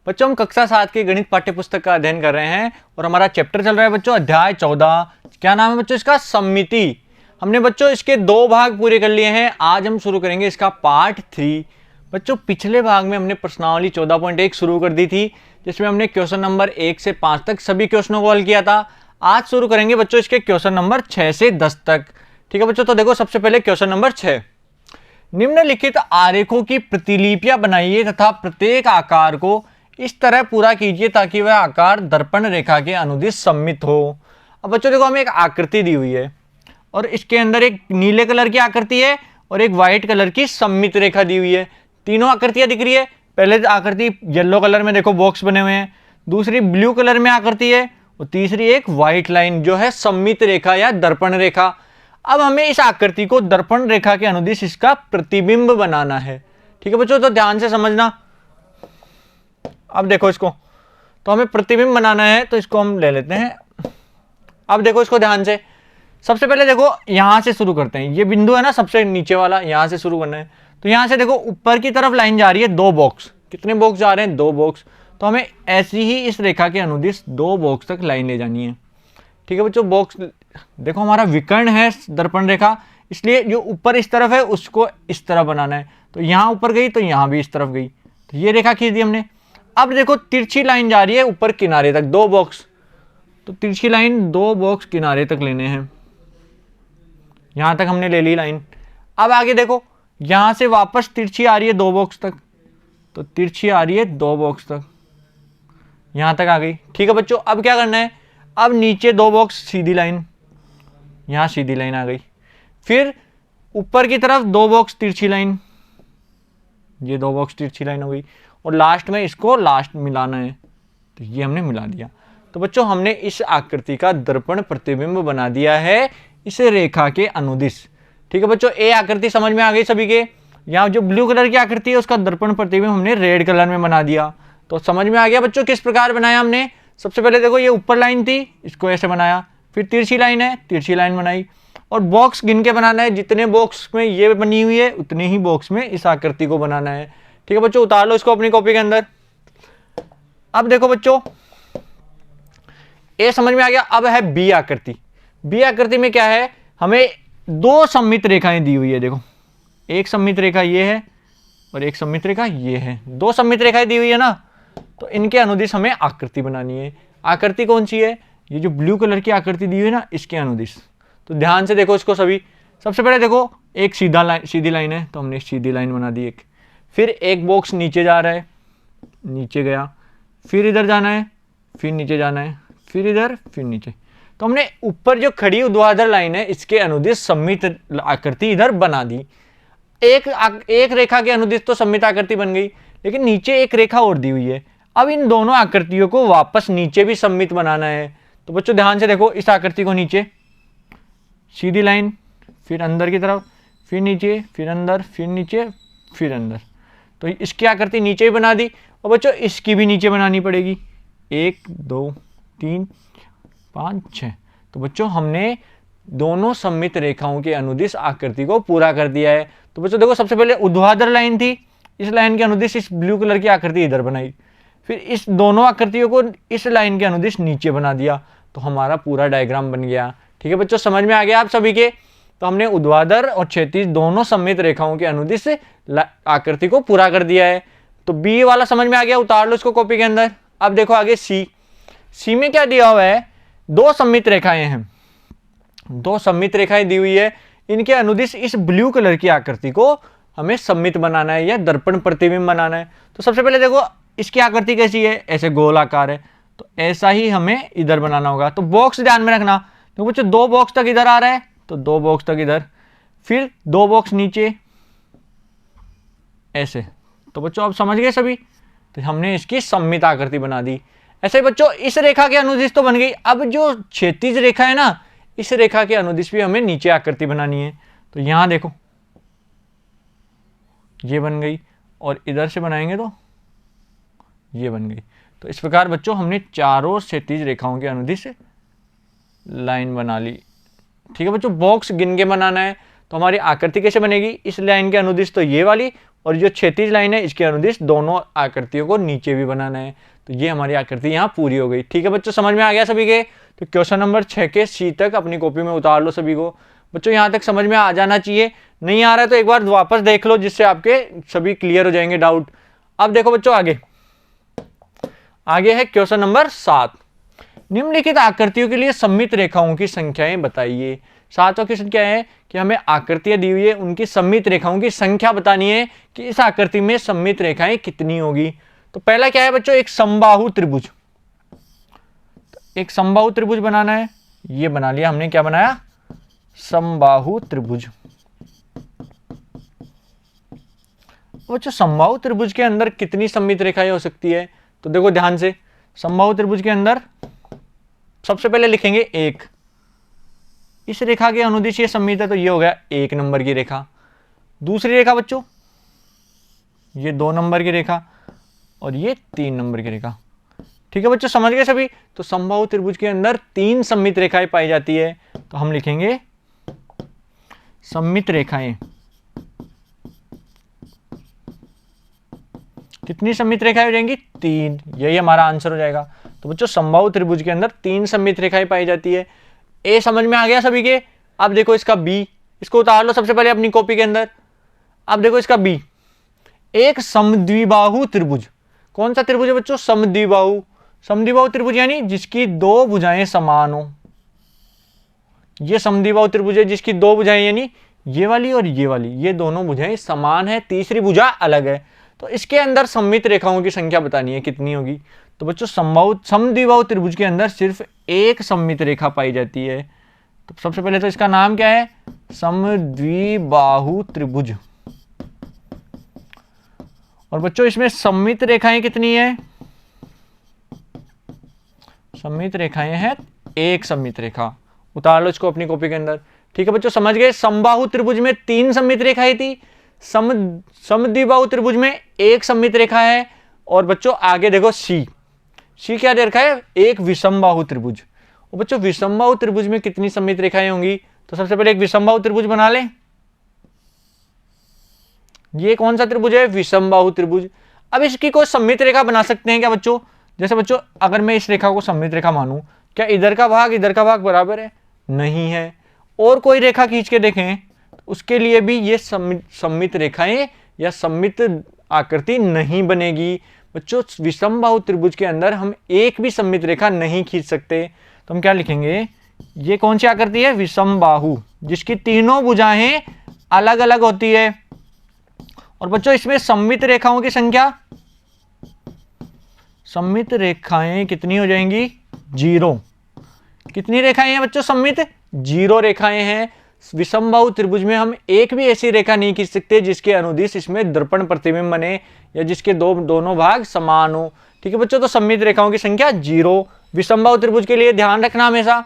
बच्चों हम कक्षा 7 की गणित पाठ्य पुस्तक का अध्ययन कर रहे हैं और हमारा चैप्टर चल रहा है बच्चों अध्याय 14। क्या नाम है बच्चों इसका? सममिति। हमने बच्चों इसके 2 भाग पूरे कर लिए हैं। आज हम शुरू करेंगे इसका पार्ट 3। बच्चों पिछले भाग में हमने प्रश्नावली 14.1 शुरू कर दी थी, जिसमें हमने क्वेश्चन नंबर 1 से 5 तक सभी क्वेश्चनों को हल किया था। आज शुरू करेंगे बच्चों इसके क्वेश्चन नंबर 6 से 10 तक। ठीक है बच्चों, तो देखो सबसे पहले क्वेश्चन नंबर 6। निम्नलिखित आरेखों की प्रतिलिपियां बनाइए तथा प्रत्येक आकार को इस तरह पूरा कीजिए ताकि वह आकार दर्पण रेखा के अनुदिश सममित हो। अब बच्चों देखो हमें एक आकृति दी हुई है और इसके अंदर एक नीले कलर की आकृति है और एक व्हाइट कलर की सममित रेखा दी हुई है। तीनों आकृतियां दिख रही है। पहले आकृति येलो कलर में देखो बॉक्स बने हुए हैं, दूसरी ब्लू कलर में आकृति है और तीसरी एक व्हाइट लाइन जो है सममित रेखा या दर्पण रेखा। अब हमें इस आकृति को दर्पण रेखा के अनुदिश इसका प्रतिबिंब बनाना है। ठीक है बच्चों, तो ध्यान से समझना। अब देखो इसको, तो हमें प्रतिबिंब बनाना है तो इसको हम ले लेते हैं। अब देखो इसको ध्यान से। सबसे पहले देखो यहां से शुरू करते हैं। ये बिंदु है ना सबसे नीचे वाला, यहां से शुरू करना है। तो यहां से देखो ऊपर की तरफ लाइन जा रही है 2 बॉक्स। कितने बॉक्स जा रहे हैं? 2 बॉक्स। तो हमें ऐसी ही इस रेखा के अनुदिश 2 बॉक्स तक लाइन ले जानी है। ठीक है बच्चों, बॉक्स देखो हमारा विकर्ण है दर्पण रेखा, इसलिए जो ऊपर इस तरफ है उसको इस तरफ बनाना है। तो यहां ऊपर गई तो यहां भी इस तरफ गई, तो ये रेखा खींच दी हमने। अब देखो तिरछी लाइन जा रही है ऊपर किनारे तक 2 बॉक्स। तो तिरछी लाइन 2 बॉक्स किनारे तक लेने हैं। यहां तक हमने ले ली लाइन। अब आगे देखो यहां से वापस तिरछी आ रही है 2 बॉक्स तक, तो तिरछी आ रही है 2 बॉक्स तक, यहां तक आ गई। ठीक है बच्चों, अब क्या करना है? अब नीचे 2 बॉक्स सीधी लाइन, यहां सीधी लाइन आ गई। फिर ऊपर की तरफ 2 बॉक्स तिरछी लाइन, ये 2 बॉक्स तिरछी लाइन हो गई। और लास्ट में इसको लास्ट मिलाना है, तो ये हमने मिला दिया। तो बच्चों हमने इस आकृति का दर्पण प्रतिबिंब बना दिया है इस रेखा के अनुदिश। ठीक है बच्चों, ए आकृति समझ में आ गई सभी के। यहाँ जो ब्लू कलर की आकृति है उसका दर्पण प्रतिबिंब हमने रेड कलर में बना दिया। तो समझ में आ गया बच्चों किस प्रकार बनाया हमने। सबसे पहले देखो ये ऊपर लाइन थी, इसको ऐसे बनाया। फिर तिरछी लाइन है, तिरछी लाइन बनाई। और बॉक्स गिन के बनाना है, जितने बॉक्स में ये बनी हुई है उतने ही बॉक्स में इस आकृति को बनाना है। ठीक है बच्चों, उतार लो इसको अपनी कॉपी के अंदर। अब देखो बच्चों ए समझ में आ गया। अब है बी आकृति। बी आकृति में क्या है? हमें 2 सममित रेखाएं दी हुई है। देखो एक सममित रेखा ये है और एक सममित रेखा ये है। 2 सममित रेखाएं दी हुई है ना, तो इनके अनुदिश हमें आकृति बनानी है। आकृति कौन सी है? ये जो ब्लू कलर की आकृति दी हुई है ना, इसके अनुदिश। तो ध्यान से देखो इसको सभी। सबसे पहले देखो एक सीधी लाइन है, तो हमने सीधी लाइन बना दी एक। फिर एक बॉक्स नीचे जा रहा है, नीचे गया। फिर इधर जाना है, फिर नीचे जाना है, फिर इधर, फिर नीचे। तो हमने ऊपर जो खड़ी ऊर्ध्वाधर लाइन है इसके अनुदिश सममित आकृति इधर बना दी। एक रेखा के अनुदिश तो सममित आकृति बन गई, लेकिन नीचे एक रेखा और दी हुई है। अब इन दोनों आकृतियों को वापस नीचे भी सममित बनाना है। तो बच्चों ध्यान से देखो, इस आकृति को नीचे सीधी लाइन, फिर अंदर की तरफ, फिर नीचे, फिर अंदर, फिर नीचे, फिर अंदर। तो इसकी आकृति नीचे ही बना दी। और बच्चों इसकी भी नीचे बनानी पड़ेगी। 1 2 3 5 6। तो बच्चों हमने दोनों सममित रेखाओं के अनुदिश आकृति को पूरा कर दिया है। तो बच्चों देखो सबसे पहले ऊर्ध्वाधर लाइन थी, इस लाइन के अनुदिश इस ब्लू कलर की आकृति इधर बनाई। फिर इस दोनों आकृतियों को इस लाइन के अनुदिश नीचे बना दिया, तो हमारा पूरा डायग्राम बन गया। ठीक है बच्चों, समझ में आ गया आप सभी के। तो हमने ऊर्ध्वाधर और क्षैतिज दोनों सममित रेखाओं के अनुदिश आकृति को पूरा कर दिया है। तो बी वाला समझ में आ गया, उतार लो इसको कॉपी के अंदर। अब देखो आगे सी। सी में क्या दिया हुआ है? 2 सममित रेखाएं हैं, 2 सममित रेखाएं दी हुई है। इनके अनुदिश इस ब्लू कलर की आकृति को हमें सममित बनाना है या दर्पण प्रतिबिंब बनाना है। तो सबसे पहले देखो इसकी आकृति कैसी है? ऐसे गोल आकार है, तो ऐसा ही हमें इधर बनाना होगा। तो बॉक्स ध्यान में रखना, तो बच्चों 2 बॉक्स तक इधर आ रहा है, तो 2 बॉक्स तक इधर, फिर 2 बॉक्स नीचे ऐसे। तो बच्चों अब समझ गए सभी। तो हमने इसकी सममित आकृति बना दी। ऐसे ही बच्चों इस रेखा के अनुदिश तो बन गई। अब जो क्षैतिज रेखा है ना, इस रेखा के अनुदिश भी हमें नीचे आकृति बनानी है। तो यहां देखो ये बन गई, और इधर से बनाएंगे तो ये बन गई। तो इस प्रकार बच्चों हमने चारों क्षैतिज रेखाओं के अनुदिश लाइन बना ली। ठीक है बच्चों, बॉक्स गिन के बनाना है। तो हमारी आकृति कैसे बनेगी? इस लाइन के अनुदिश तो ये वाली, और जो क्षैतिज लाइन है इसके अनुदिश दोनों आकृतियों को नीचे भी बनाना है। तो ये हमारी आकृति यहाँ पूरी हो गई। ठीक है बच्चों, समझ में आ गया सभी के? तो क्वेश्चन नंबर 6 के सी तक अपनी कॉपी में उतार लो सभी को। बच्चों यहाँ तक समझ में आ जाना चाहिए, नहीं आ रहा है तो एक बार वापस देख लो, जिससे आपके सभी क्लियर हो जाएंगे डाउट। अब देखो बच्चों आगे है क्वेश्चन नंबर 7। निम्नलिखित आकृतियों के लिए सममित रेखाओं की संख्याएं बताइए। 7वां क्वेश्चन क्या है कि हमें आकृतियां दी हुई है, उनकी सममित रेखाओं की संख्या बतानी है कि इस आकृति में सममित रेखाएं कितनी होगी। तो पहला क्या है बच्चों, एक समबाहु त्रिभुज। एक समबाहु त्रिभुज बनाना है, ये बना लिया हमने। क्या बनाया? समबाहु त्रिभुज। बच्चों समबाहु त्रिभुज के अंदर कितनी सममित रेखाएं हो सकती है? तो देखो ध्यान से, समबाहु त्रिभुज के अंदर सबसे पहले लिखेंगे 1। इस रेखा के अनुदिश ये सममित है, तो ये हो गया 1 नंबर की रेखा। दूसरी रेखा बच्चों ये 2 नंबर की रेखा, और ये 3 नंबर की रेखा। ठीक है बच्चों, समझ गए सभी? तो समबाहु त्रिभुज के अंदर 3 सममित रेखाएं पाई जाती है, तो हम लिखेंगे सममित रेखाएं। कितनी सममित रेखाएं हो जाएंगी? 3। यही हमारा आंसर हो जाएगा। तो बच्चों समबाहु त्रिभुज के अंदर 3 सममित रेखाएं पाई जाती है। ए समझ में आ गया सभी के? अब देखो इसका बी, इसको उतार लो सबसे पहले अपनी कॉपी के अंदर। अब देखो इसका बी, एक समद्विबाहु त्रिभुज। कौन सा त्रिभुज है बच्चों? समद्विबाहु। समद्विबाहु त्रिभुज यानी जिसकी 2 भुजाएं समान हो। ये समद्विबाहु त्रिभुज है जिसकी 2 भुजाएं, यानी ये वाली और ये वाली, ये दोनों भुजाएं समान है, तीसरी भुजा अलग है। तो इसके अंदर सममित रेखाओं की संख्या बतानी है, कितनी होगी? तो बच्चों समद्विबाहु त्रिभुज के अंदर सिर्फ एक सममित रेखा पाई जाती है। तो सबसे पहले तो इसका नाम क्या है? समद्विबाहु त्रिभुज। और बच्चों इसमें सममित रेखाएं कितनी है? सममित रेखाएं हैं 1 सममित रेखा। उतार लो इसको अपनी कॉपी के अंदर। ठीक है बच्चों, समझ गए? समबाहु त्रिभुज में 3 सममित रेखाएं थी, समद्विबाहु त्रिभुज में 1 सममित रेखा है। और बच्चों आगे देखो सी क्या दे रखा है? एक विषमबाहु त्रिभुज। और बच्चों विषमबाहु त्रिभुज में कितनी सममित रेखाएं होंगी? तो सबसे पहले एक विषमबाहु त्रिभुज बना लें। ये कौन सा त्रिभुज है? विषमबाहु त्रिभुज। अब इसकी कोई सममित रेखा बना सकते हैं क्या बच्चों? जैसे बच्चों अगर मैं इस रेखा को सममित रेखा मानूं, क्या इधर का भाग बराबर है? नहीं है। और कोई रेखा खींच के देखें, उसके लिए भी ये सममित रेखाएं या सममित आकृति नहीं बनेगी। बच्चों विषमबाहु त्रिभुज के अंदर हम एक भी सममित रेखा नहीं खींच सकते। तो हम क्या लिखेंगे? ये कौन सी आकृति है? विषमबाहु, जिसकी तीनों भुजाएं अलग अलग होती है। और बच्चों इसमें सममित रेखाओं की संख्या, सममित रेखाएं कितनी हो जाएंगी? 0। कितनी रेखाएं हैं बच्चों सममित? 0 रेखाएं हैं। विषमबाहु त्रिभुज में हम एक भी ऐसी रेखा नहीं खींच सकते जिसके अनुदिश इसमें दर्पण प्रतिबिंब बने या जिसके दोनों भाग समान हो। ठीक है बच्चों, तो सममित रेखाओं की संख्या 0 विषमबाहु त्रिभुज के लिए ध्यान रखना हमेशा।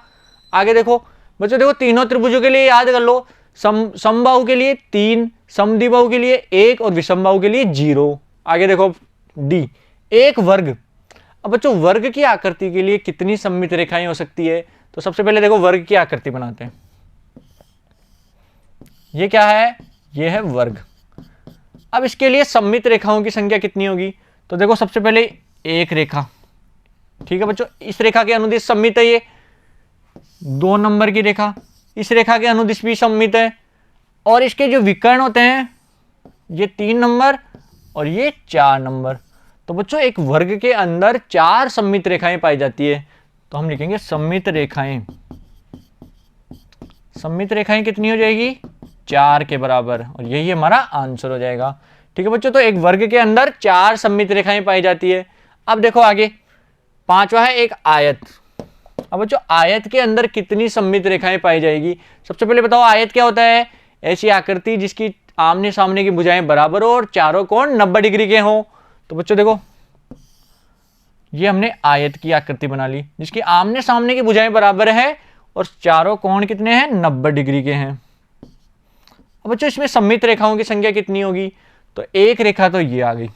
आगे देखो बच्चों, देखो तीनों त्रिभुजों के लिए याद कर लो, समबाहु के लिए 3, समद्विबाहु के लिए 1 और विषमबाहु के लिए 0। आगे देखो डी, एक वर्ग। अब बच्चों वर्ग की आकृति के लिए कितनी सममित रेखाएं हो सकती है? तो सबसे पहले देखो वर्ग की आकृति बनाते हैं। ये क्या है? ये है वर्ग। अब इसके लिए सममित रेखाओं की संख्या कितनी होगी? तो देखो सबसे पहले एक रेखा। ठीक है बच्चों, इस रेखा के अनुदिश सममित है, ये 2 नंबर की रेखा। इस रेखा के अनुदिश भी सममित है। और इसके जो विकर्ण होते हैं ये 3 नंबर और ये 4 नंबर। तो बच्चों एक वर्ग के अंदर 4 सममित रेखाएं पाई जाती है। तो हम लिखेंगे सममित रेखाएं। सममित रेखाएं कितनी हो जाएगी? 4 के बराबर, और यही हमारा आंसर हो जाएगा। ठीक है बच्चों, तो एक वर्ग के अंदर 4 सममित रेखाएं पाई जाती है। अब देखो आगे 5वां है एक आयत। अब बच्चों आयत के अंदर कितनी सममित रेखाएं पाई जाएगी? सबसे पहले बताओ आयत क्या होता है? ऐसी आकृति जिसकी आमने सामने की भुजाएं बराबर हो और चारों कोण 90 डिग्री के हों। तो बच्चों देखो ये हमने आयत की आकृति बना ली जिसकी आमने सामने की भुजाएं बराबर है और चारों कोण कितने हैं? 90 डिग्री के हैं। अब बच्चों इसमें सममित रेखाओं की संख्या कितनी होगी? तो एक रेखा तो ये आ गई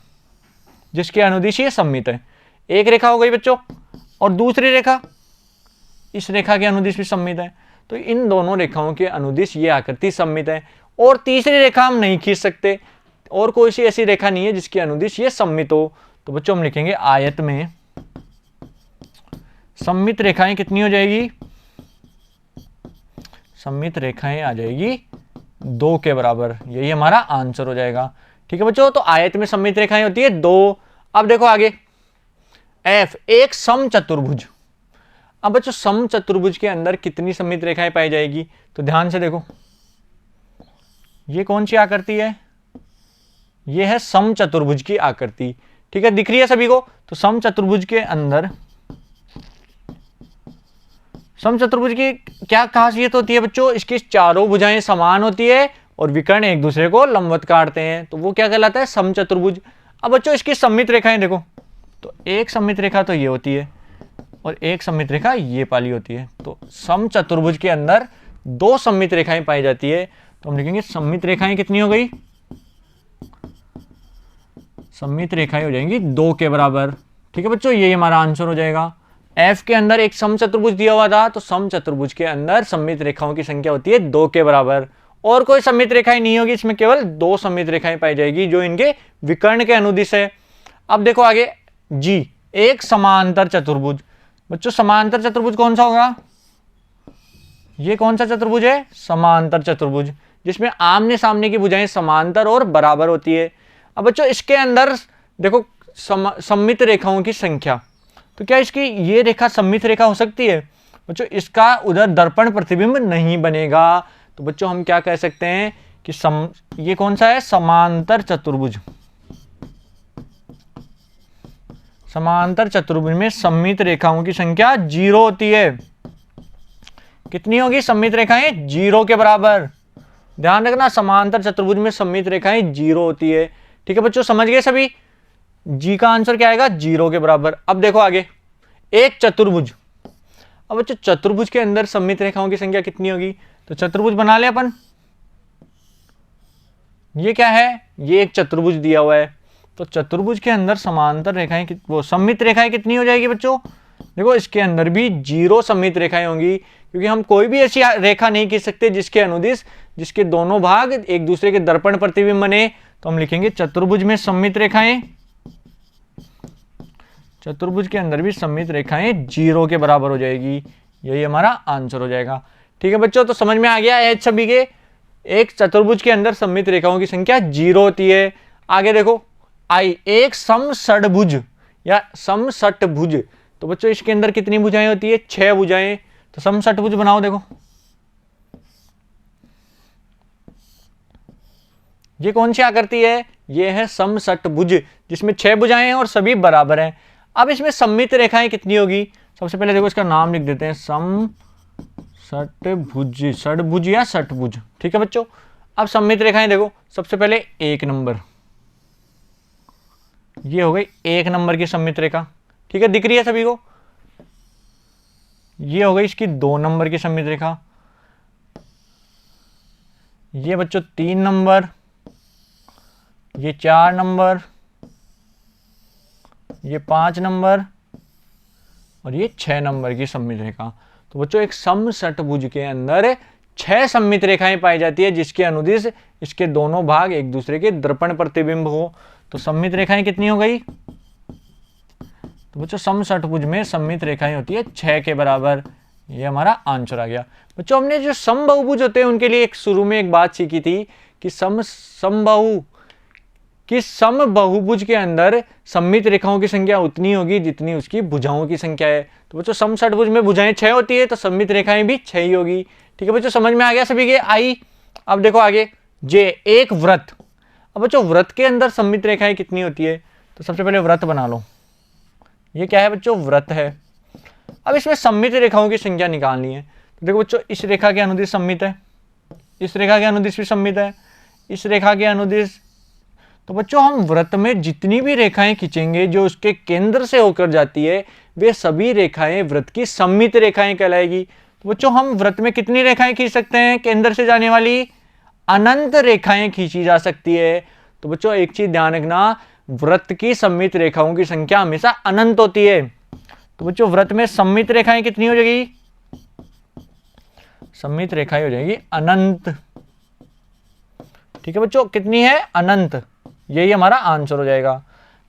जिसके अनुदिश ये सममित है, एक रेखा हो गई बच्चों। और दूसरी रेखा, इस रेखा के अनुदिश भी सममित है। तो इन दोनों रेखाओं के अनुदिश ये आकृति सममित है। और तीसरी रेखा हम नहीं खींच सकते। और कोई सी ऐसी रेखा नहीं है जिसकी अनुदिश ये सममित हो। तो बच्चों हम लिखेंगे आयत में सममित रेखाएं कितनी हो जाएगी, सममित रेखाएं आ जाएगी 2 के बराबर। यही हमारा आंसर हो जाएगा। ठीक है बच्चों, तो आयत में सममित रेखाएं होती है 2। अब देखो आगे, एफ एक समचतुर्भुज। अब बच्चों समचतुर्भुज के अंदर कितनी सममित रेखाएं पाई जाएगी, तो ध्यान से देखो, ये कौन सी आकृति है, ये है समचतुर्भुज की आकृति। ठीक है, दिख रही है सभी को। तो समचतुर्भुज के अंदर, समचतुर्भुज की क्या खासियत होती है बच्चों, इसकी चारों भुजाएं समान होती है और विकर्ण एक दूसरे को लंबवत काटते हैं, तो वो क्या कहलाता है, समचतुर्भुज। अब बच्चों इसकी सममित रेखाएं देखो, तो एक सममित रेखा तो ये होती है और एक सममित रेखा ये वाली होती है। तो समचतुर्भुज के अंदर 2 सममित रेखाएं पाई जाती है। तो हम लिखेंगे सममित रेखाएं कितनी हो गई, सममित रेखाएं हो जाएंगी 2 के बराबर। ठीक है बच्चों, यही हमारा आंसर हो जाएगा। एफ के अंदर एक समचतुर्भुज दिया हुआ था, तो समचतुर्भुज के अंदर सममित रेखाओं की संख्या होती है 2 के बराबर। और कोई सममित रेखाएं नहीं होगी, इसमें केवल 2 सममित रेखाएं पाई जाएगी जो इनके विकर्ण के अनुदिश है। अब देखो आगे, जी एक समांतर चतुर्भुज। बच्चों समांतर चतुर्भुज कौन सा होगा, ये कौन सा चतुर्भुज है, समांतर चतुर्भुज, जिसमें आमने सामने की भुजाएं समांतर और बराबर होती है। अब बच्चों इसके अंदर देखो सममित रेखाओं की संख्या, तो क्या इसकी ये रेखा सममित रेखा हो सकती है बच्चों, इसका उधर दर्पण प्रतिबिंब नहीं बनेगा। तो बच्चों हम क्या कह सकते हैं कि ये कौन सा है, समांतर चतुर्भुज। समांतर चतुर्भुज में सममित रेखाओं की संख्या 0 होती है। कितनी होगी सममित रेखाएं, 0 के बराबर। ध्यान रखना, समांतर चतुर्भुज में सममित रेखाएं 0 होती है। ठीक है बच्चों, समझ गए सभी। जी का आंसर क्या आएगा, 0 के बराबर। अब देखो आगे, एक चतुर्भुज। अब बच्चों चतुर्भुज के अंदर सममित रेखाओं की संख्या कितनी होगी, तो चतुर्भुज बना ले अपन। ये क्या है, ये एक चतुर्भुज दिया हुआ है, तो चतुर्भुज के अंदर समांतर रेखाएं वो सममित रेखाएं कितनी हो जाएगी बच्चों, देखो इसके अंदर भी 0 सममित रेखाएं होंगी, क्योंकि हम कोई भी ऐसी रेखा नहीं खींच सकते जिसके अनुदिश, जिसके दोनों भाग एक दूसरे के दर्पण प्रतिबिंब बने। तो हम लिखेंगे चतुर्भुज में सममित रेखाएं, चतुर्भुज के अंदर भी सममित रेखाएं 0 के बराबर हो जाएगी। यही हमारा आंसर हो जाएगा। ठीक है बच्चों, तो समझ में आ गया है सभी के, एक चतुर्भुज के अंदर सममित रेखाओं की संख्या 0 होती है। आगे देखो, आई एक समषड्भुज या समषट्भुज। तो बच्चों इसके अंदर कितनी भुजाएं होती है, 6 भुजाएं। तो समषट्भुज बनाओ, देखो ये कौन सी आकृति है, ये है समषट्भुज, जिसमें 6 भुजाएं हैं और सभी बराबर हैं। अब इसमें सममित रेखाएं कितनी होगी, सबसे पहले देखो इसका नाम लिख देते हैं, समषट्भुज, षड्भुज या षट्भुज। ठीक है बच्चों, अब सममित रेखाएं देखो, सबसे पहले 1 नंबर, ये हो गई 1 नंबर की सममित रेखा। ठीक है, दिख रही है सभी को। ये हो गई इसकी 2 नंबर की सममित रेखा। ये बच्चों 3 नंबर, ये 4 नंबर, ये 5 नंबर और ये 6 नंबर की सममित रेखा। तो बच्चों एक समषट्भुज के अंदर 6 सममित रेखाएं पाई जाती है, जिसके अनुदिश इसके दोनों भाग एक दूसरे के दर्पण प्रतिबिंब हो। तो सममित रेखाएं कितनी हो गई, तो बच्चों समषट्भुज में सममित रेखाएं होती है 6 के बराबर। ये हमारा आंसर आ गया। बच्चों हमने जो समबाहुभुज होते हैं उनके लिए एक शुरू में एक बात सीखी थी कि समबाहुभुज के अंदर सममित रेखाओं की संख्या उतनी होगी जितनी उसकी भुजाओं की संख्या है। तो बच्चों समषट्भुज में भुजाएं 6 होती है, तो सममित रेखाएं भी 6 ही होगी। ठीक है बच्चों, समझ में आ गया सभी के। आई अब देखो आगे, जे एक व्रत। अब बच्चों व्रत के अंदर सममित रेखाएं कितनी होती है, तो सबसे पहले व्रत बना लो। ये क्या है बच्चों, व्रत है। अब इसमें सममित रेखाओं की संख्या निकालनी है। तो देखो बच्चों, इस रेखा के अनुदिश सममित है, इस रेखा के अनुदिश भी सममित है, इस रेखा के अनुदिश। तो बच्चों हम व्रत में जितनी भी रेखाएं खींचेंगे जो उसके केंद्र से होकर जाती है, वे सभी रेखाएं व्रत की सममित रेखाएं कहलाएगी। तो बच्चों हम व्रत में कितनी रेखाएं खींच सकते हैं, केंद्र से जाने वाली अनंत रेखाएं खींची जा सकती है। तो बच्चों एक चीज ध्यान रखना, व्रत की सममित रेखाओं की संख्या हमेशा अनंत होती है। तो बच्चों व्रत में सममित रेखाएं कितनी हो जाएगी, सममित रेखाएं हो जाएगी अनंत। ठीक है बच्चों, कितनी है, अनंत। यही हमारा आंसर हो जाएगा।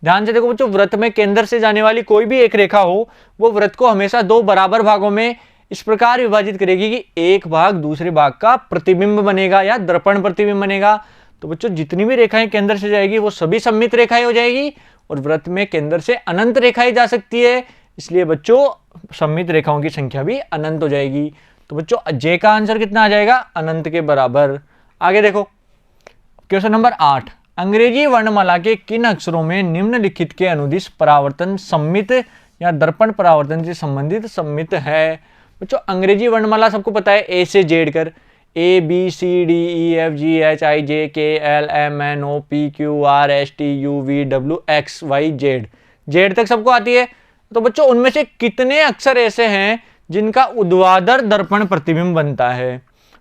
ध्यान से देखो बच्चों, वृत्त में केंद्र से जाने वाली कोई भी एक रेखा हो, वो वृत्त को हमेशा दो बराबर भागों में इस प्रकार विभाजित करेगी कि एक भाग दूसरे भाग का प्रतिबिंब बनेगा या दर्पण प्रतिबिंब बनेगा। तो बच्चों जितनी भी रेखाएं केंद्र से जाएगी वो सभी सममित रेखाएं हो जाएगी, और वृत्त में केंद्र से अनंत रेखाएं जा सकती है, इसलिए बच्चों सममित रेखाओं की संख्या भी अनंत हो जाएगी। तो बच्चों जे का आंसर कितना आ जाएगा, अनंत के बराबर। आगे देखो क्वेश्चन नंबर 8, अंग्रेजी वर्णमाला के किन अक्षरों में निम्नलिखित के अनुदिश परावर्तन सममित या दर्पण परावर्तन से संबंधित सममित है। बच्चों अंग्रेजी वर्णमाला सबको पता है, ए से जेड कर, A B C D E F G H I J K L M N O P Q R S T U V W X Y Z, Z तक सबको आती है। तो बच्चों उनमें से कितने अक्षर ऐसे हैं जिनका ऊर्ध्वाधर दर्पण प्रतिबिंब बनता है,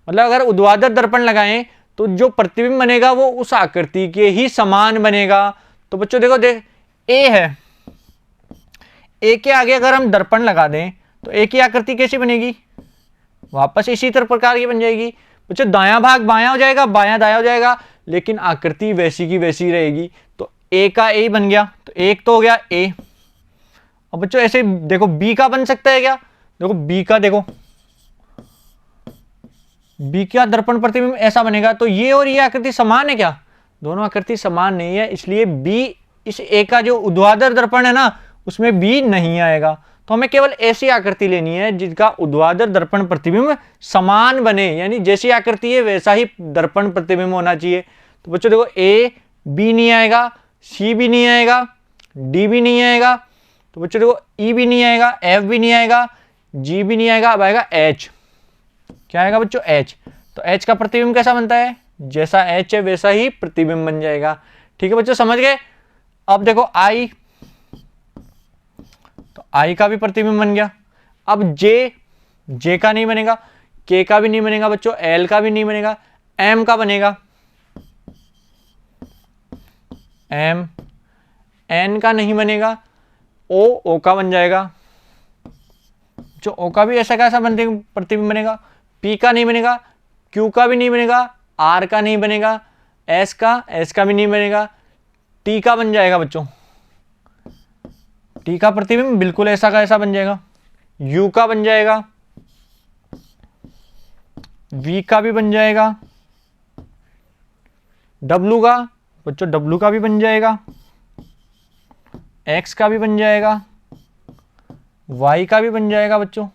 मतलब अगर ऊर्ध्वाधर दर्पण लगाएं तो जो प्रतिबिंब बनेगा वो उस आकृति के ही समान बनेगा। तो बच्चों देखो ए है, ए के आगे अगर हम दर्पण लगा दें तो ए की आकृति कैसी बनेगी, वापस इसी तरह प्रकार की बन जाएगी। बच्चों दायां भाग बायां हो जाएगा, बायां दायां हो जाएगा, लेकिन आकृति वैसी की वैसी रहेगी। तो ए का ए बन गया, तो एक तो हो गया ए। अब बच्चों ऐसे देखो बी का बन सकता है क्या, देखो बी का, देखो बी का दर्पण प्रतिबिंब ऐसा बनेगा। तो ये और ये आकृति समान है क्या, दोनों आकृति समान नहीं है, इसलिए बी इस ए का जो ऊर्ध्वाधर दर्पण है ना उसमें बी नहीं आएगा। तो हमें केवल ऐसी आकृति लेनी है जिसका ऊर्ध्वाधर दर्पण प्रतिबिंब समान बने, यानी जैसी आकृति है वैसा ही दर्पण प्रतिबिंब होना चाहिए। तो बच्चों देखो ए बी नहीं आएगा, सी भी नहीं आएगा, डी भी नहीं आएगा, तो बच्चों देखो ई भी नहीं आएगा, एफ भी नहीं आएगा, जी भी नहीं आएगा, अब आएगा एच। क्या आएगा बच्चों, एच। तो एच का प्रतिबिंब कैसा बनता है, जैसा एच है वैसा ही प्रतिबिंब बन जाएगा। ठीक है बच्चों समझ गए। अब देखो आई, तो आई का भी प्रतिबिंब बन गया। अब जे, जे का नहीं बनेगा, के का भी नहीं बनेगा बच्चों, एल का भी नहीं बनेगा, एम का बनेगा, एम, एन का नहीं बनेगा, ओ का बन जाएगा, जो ओ का भी ऐसा कैसा प्रतिबिंब बनेगा, पी का नहीं बनेगा, क्यू का भी नहीं बनेगा, आर का नहीं बनेगा, एस का भी नहीं बनेगा, टी का बन जाएगा बच्चों, टी का प्रतिबिंब बिल्कुल ऐसा का ऐसा बन जाएगा, यू का बन जाएगा, वी का भी बन जाएगा, डब्लू का बच्चों डब्लू का भी बन जाएगा, एक्स का भी बन जाएगा, वाई का भी बन जाएगा बच्चों,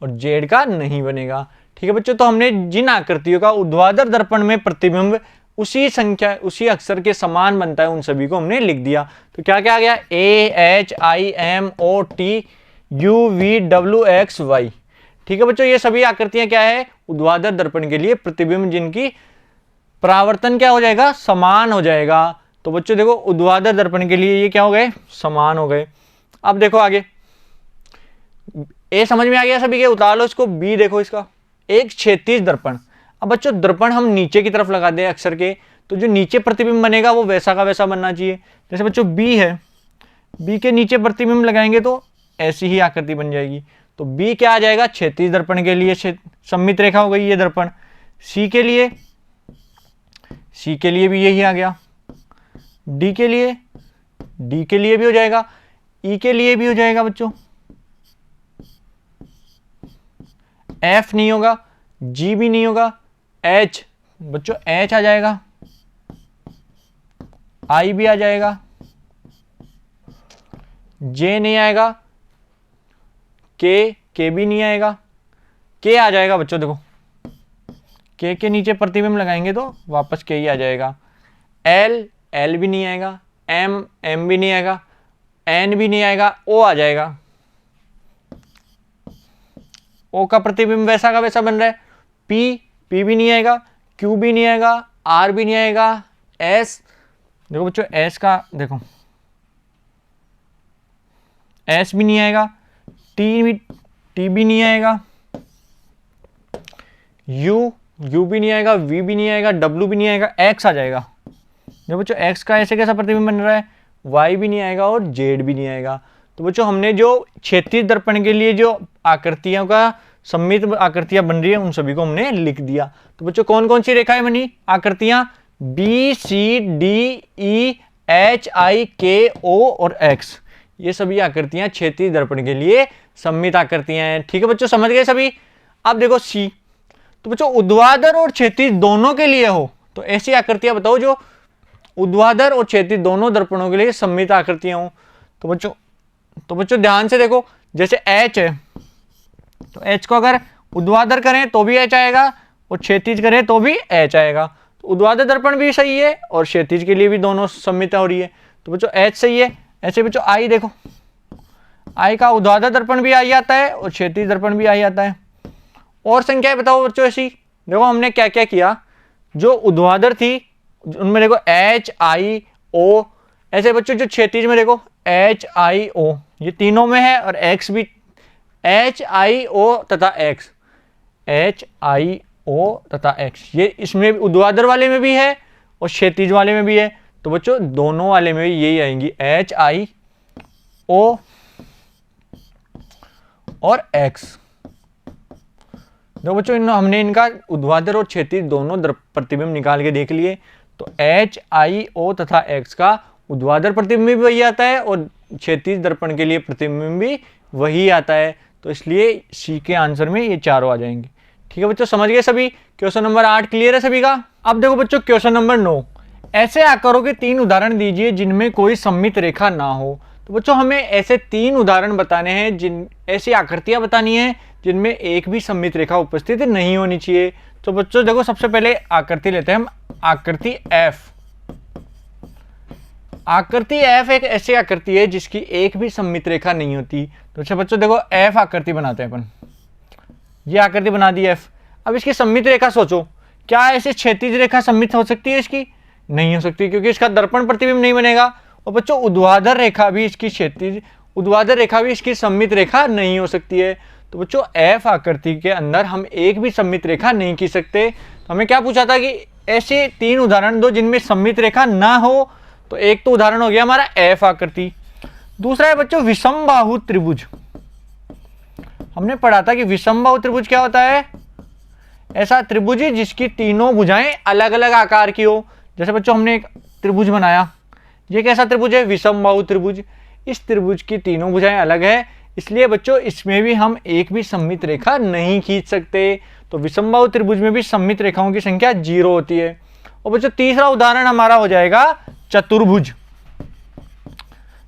और जेड का नहीं बनेगा। ठीक है बच्चों, तो हमने जिन आकृतियों का ऊर्ध्वाधर दर्पण में प्रतिबिंब उसी संख्या उसी अक्षर के समान बनता है उन सभी को हमने लिख दिया। तो क्या क्या आ गया, A H I M O T U V W X Y. ठीक है बच्चों, ये सभी आकृतियां क्या है, ऊर्ध्वाधर दर्पण के लिए प्रतिबिंब जिनकी परावर्तन क्या हो जाएगा, समान हो जाएगा। तो बच्चों देखो ऊर्ध्वाधर दर्पण के लिए ये क्या हो गए, समान हो गए। अब देखो आगे, ए समझ में आ गया सभी के, उतार लो इसको। बी देखो इसका, एक क्षैतिज दर्पण। अब बच्चों दर्पण हम नीचे की तरफ लगा दें अक्षर के, तो जो नीचे प्रतिबिंब बनेगा वो वैसा का वैसा बनना चाहिए। जैसे बच्चों बी है, बी के नीचे प्रतिबिंब लगाएंगे तो ऐसी ही आकृति बन जाएगी। तो बी क्या आ जाएगा, क्षैतिज दर्पण के लिए सममित रेखा हो गई ये दर्पण। सी के लिए भी यही आ गया, डी के लिए भी हो जाएगा, ई के लिए भी हो जाएगा बच्चों, एफ नहीं होगा, जी भी नहीं होगा, एच बच्चों एच आ जाएगा, आई भी आ जाएगा, जे नहीं आएगा, के भी नहीं आएगा, के आ जाएगा बच्चों। देखो के नीचे प्रतिबिंब लगाएंगे तो वापस के ही आ जाएगा, एल भी नहीं आएगा, एम भी नहीं आएगा, एन भी नहीं आएगा, ओ आ जाएगा। ओ का प्रतिबिंब वैसा का वैसा बन रहा है, पी भी नहीं आएगा, क्यू भी नहीं आएगा, आर भी नहीं आएगा, एस देखो बच्चों एस का देखो एस भी नहीं आएगा, टी भी नहीं आएगा, यू भी नहीं आएगा, वी भी नहीं आएगा, डब्ल्यू भी नहीं आएगा, एक्स आ जाएगा। देखो बच्चों एक्स का ऐसे कैसा प्रतिबिंब बन रहा है, वाई भी नहीं आएगा और जेड भी नहीं आएगा। तो बच्चों हमने जो क्षैतिज दर्पण के लिए जो आकृतियों का सममित आकृतियां बन रही है उन सभी को हमने लिख दिया। तो बच्चों कौन कौन सी रेखाएं बनी, आकृतियां B C D E H I K O और एक्स, ये सभी आकृतियां क्षैतिज दर्पण के लिए सममित आकृतियां हैं। ठीक है बच्चों, समझ गए सभी। अब देखो सी, तो बच्चों ऊर्ध्वाधर और क्षैतिज दोनों के लिए हो तो ऐसी आकृतियां बताओ जो ऊर्ध्वाधर और क्षैतिज दोनों दर्पणों के लिए सममित आकृतियां हो। तो बच्चों ध्यान से देखो, जैसे एच है तो एच को अगर ऊर्ध्वाधर करें तो भी एच आएगा और क्षैतिज करें तो भी एच आएगा। तो ऊर्ध्वाधर दर्पण भी सही है और क्षैतिज के लिए भी दोनों सममित हो रही है। तो बच्चों एच सही है। ऐसे बच्चों आई देखो, आई का ऊर्ध्वाधर दर्पण भी आई आता है और क्षैतिज दर्पण भी आई आता है। और संख्याएं बताओ बच्चों ऐसी, देखो हमने क्या क्या किया, जो ऊर्ध्वाधर थी उनमें देखो एच आई ओ, ऐसे बच्चों जो क्षैतिज में देखो एच आई ओ, ये तीनों में है और एक्स भी एच आई ओ तथा एक्स, एच आई ओ तथा एक्स, ये इसमें ऊर्ध्वाधर वाले में भी है और क्षैतिज वाले में भी है। तो बच्चों दोनों वाले में भी यही आएंगी एच आई ओ और एक्स। देखो बच्चों हमने इनका ऊर्ध्वाधर और क्षैतिज दोनों प्रतिबिंब निकाल के देख लिए। तो एच आई ओ तथा एक्स का ऊर्ध्वाधर प्रतिबिंब भी वही आता है और क्षैतिज दर्पण के लिए प्रतिबिंब भी वही आता है। तो इसलिए सी के आंसर में ये चारों आ जाएंगे। ठीक है बच्चों, समझ गए सभी। क्वेश्चन नंबर 8 क्लियर है सभी का। अब देखो बच्चों क्वेश्चन नंबर 9, ऐसे आकारों के 3 उदाहरण दीजिए जिनमें कोई सममित रेखा ना हो। तो बच्चों हमें ऐसे 3 उदाहरण बताने हैं, जिन ऐसी आकृतियां बतानी है जिनमें एक भी सममित रेखा उपस्थित नहीं होनी चाहिए। तो बच्चों देखो सबसे पहले आकृति लेते हैं हम, आकृति एफ। आकृति एफ एक ऐसी आकृति है जिसकी एक भी सममित रेखा नहीं होती। तो अच्छा बच्चों देखो एफ आकृति बनाते हैं अपन, ये आकृति बना दी एफ। अब इसकी सममित रेखा सोचो, क्या ऐसे क्षैतिज रेखा सममित हो सकती है? इसकी नहीं हो सकती, क्योंकि इसका दर्पण प्रतिबिंब नहीं बनेगा। और बच्चों ऊर्ध्वाधर रेखा भी इसकी क्षैतिज, ऊर्ध्वाधर रेखा भी इसकी सममित रेखा नहीं हो सकती है। तो बच्चों एफ आकृति के अंदर हम एक भी सममित रेखा नहीं खींच सकते। तो हमें क्या पूछा था कि ऐसे 3 उदाहरण दो जिनमें सममित रेखा ना हो। तो एक तो उदाहरण हो गया हमारा एफ आकृति। दूसरा है बच्चों विषमबाहु त्रिभुज। हमने पढ़ा था कि विषमबाहु त्रिभुज क्या होता है, ऐसा त्रिभुज जिसकी तीनों भुजाएं अलग अलग आकार की हो। जैसे बच्चों हमने एक त्रिभुज बनाया, ये कैसा त्रिभुज है, विषमबाहु त्रिभुज। इस त्रिभुज की तीनों भुजाएं अलग है, इसलिए बच्चों इसमें भी हम एक भी सममित रेखा नहीं खींच सकते। तो विषमबाहु त्रिभुज में भी सममित रेखाओं की संख्या 0 होती है। और बच्चों तीसरा उदाहरण हमारा हो जाएगा चतुर्भुज।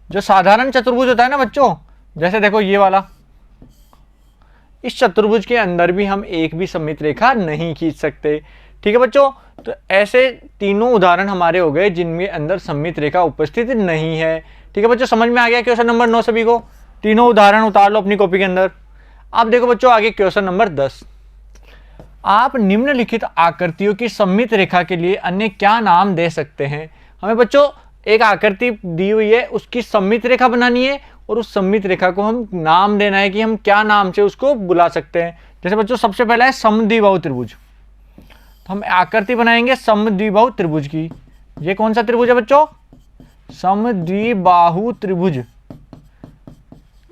जो साधारण चतुर्भुज होता है ना बच्चों, जैसे देखो ये वाला, इस चतुर्भुज के अंदर भी हम एक भी सममित रेखा नहीं खींच सकते। ठीक है बच्चों, तो ऐसे तीनों उदाहरण हमारे हो गए जिनमें अंदर सममित रेखा उपस्थित नहीं है। ठीक है बच्चों, समझ में आ गया क्वेश्चन नंबर 9 सभी को। तीनों उदाहरण उतार लो अपनी कॉपी के अंदर। अब देखो बच्चों आगे क्वेश्चन नंबर 10, आप निम्नलिखित आकृतियों की सममित रेखा के लिए अन्य क्या नाम दे सकते हैं। हमें बच्चों एक आकृति दी हुई है, उसकी सममित रेखा बनानी है और उस सममित रेखा को हम नाम देना है कि हम क्या नाम से उसको बुला सकते हैं। जैसे बच्चों सबसे पहला है समद्विबाहु त्रिभुज। तो हम आकृति बनाएंगे समद्विबाहु त्रिभुज की। ये कौन सा त्रिभुज है बच्चों, समद्विबाहु त्रिभुज।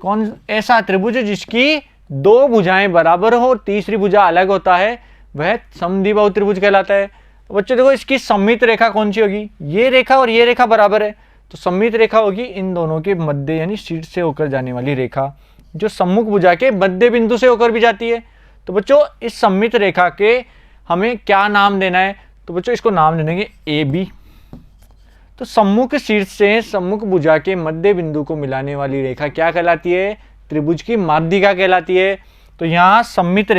कौन ऐसा त्रिभुज जिसकी 2 भुजाएं बराबर हो और तीसरी भुजा अलग होता है, वह समद्विबाहु त्रिभुज कहलाता है। तो बच्चों देखो इसकी सममित रेखा कौन सी होगी, ये रेखा और ये रेखा बराबर है, तो सममित रेखा होगी इन दोनों के मध्य यानी शीर्ष से होकर जाने वाली रेखा, जो सम्मुख भुजा के मध्य बिंदु से होकर भी जाती है। तो बच्चों इस सममित रेखा के हमें क्या नाम देना है, तो बच्चों इसको नाम दे देंगे ए बी। तो सम्मुख शीर्ष से सम्मुख भुजा के मध्य बिंदु को मिलाने वाली रेखा क्या कहलाती है, त्रिभुज की माध्यिका कहलाती है। तो यहां सममित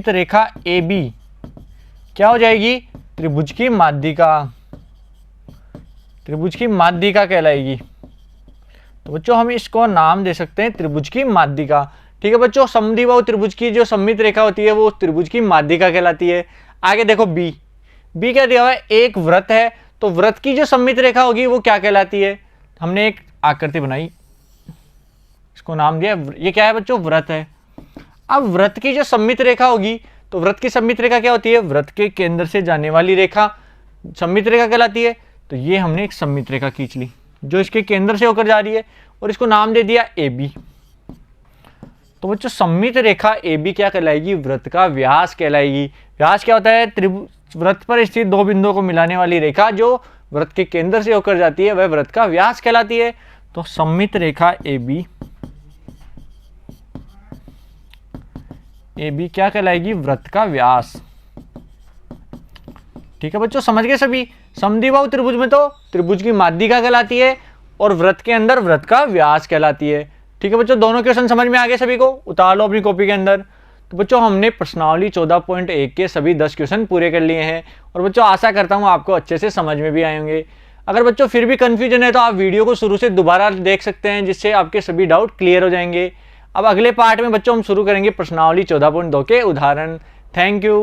रेखा ए बी क्या हो जाएगी, त्रिभुज की माध्यिका, त्रिभुज की माध्यिका कहलाएगी। तो बच्चों हम इसको नाम दे सकते हैं त्रिभुज की माध्यिका। ठीक है बच्चों, समद्विबाहु त्रिभुज की जो सममित रेखा होती है वो त्रिभुज की माध्यिका कहलाती है। आगे देखो बी, बी क्या दिया हुआ है, एक वृत्त है, तो वृत्त की जो सममित रेखा होगी वो क्या कहलाती है। हमने एक आकृति बनाई, इसको नाम दिया, ये क्या है बच्चों, वृत्त है। अब वृत्त की जो सममित रेखा होगी, तो वृत्त की सममित रेखा क्या होती है, वृत्त के केंद्र से जाने वाली रेखा सममित रेखा कहलाती है। तो ये हमने एक सममित रेखा खींच ली जो इसके केंद्र से होकर जा रही है और इसको नाम दे दिया ए बी। तो बच्चों सममित रेखा AB क्या कहलाएगी, वृत्त का व्यास कहलाएगी। व्यास क्या होता है, वृत्त पर स्थित दो बिंदुओं को मिलाने वाली रेखा जो वृत्त के केंद्र से होकर जाती है वह वृत्त का व्यास कहलाती है। तो सममित रेखा AB क्या कहलाएगी, वृत्त का व्यास। ठीक है बच्चों, समझ गए सभी। समद्विबाहु त्रिभुज में तो त्रिभुज की माध्यिका कहलाती है और वृत्त के अंदर वृत्त का व्यास कहलाती है। ठीक है बच्चों, दोनों क्वेश्चन समझ में आ गए सभी को, उतार लो अपनी कॉपी के अंदर। तो बच्चों हमने प्रश्नावली 14.1 के सभी 10 क्वेश्चन पूरे कर लिए हैं और बच्चों आशा करता हूं आपको अच्छे से समझ में भी आएंगे। अगर बच्चों फिर भी कंफ्यूजन है तो आप वीडियो को शुरू से दोबारा देख सकते हैं, जिससे आपके सभी डाउट क्लियर हो जाएंगे। अब अगले पार्ट में बच्चों हम शुरू करेंगे प्रश्नावली 14.2 के उदाहरण। Thank you.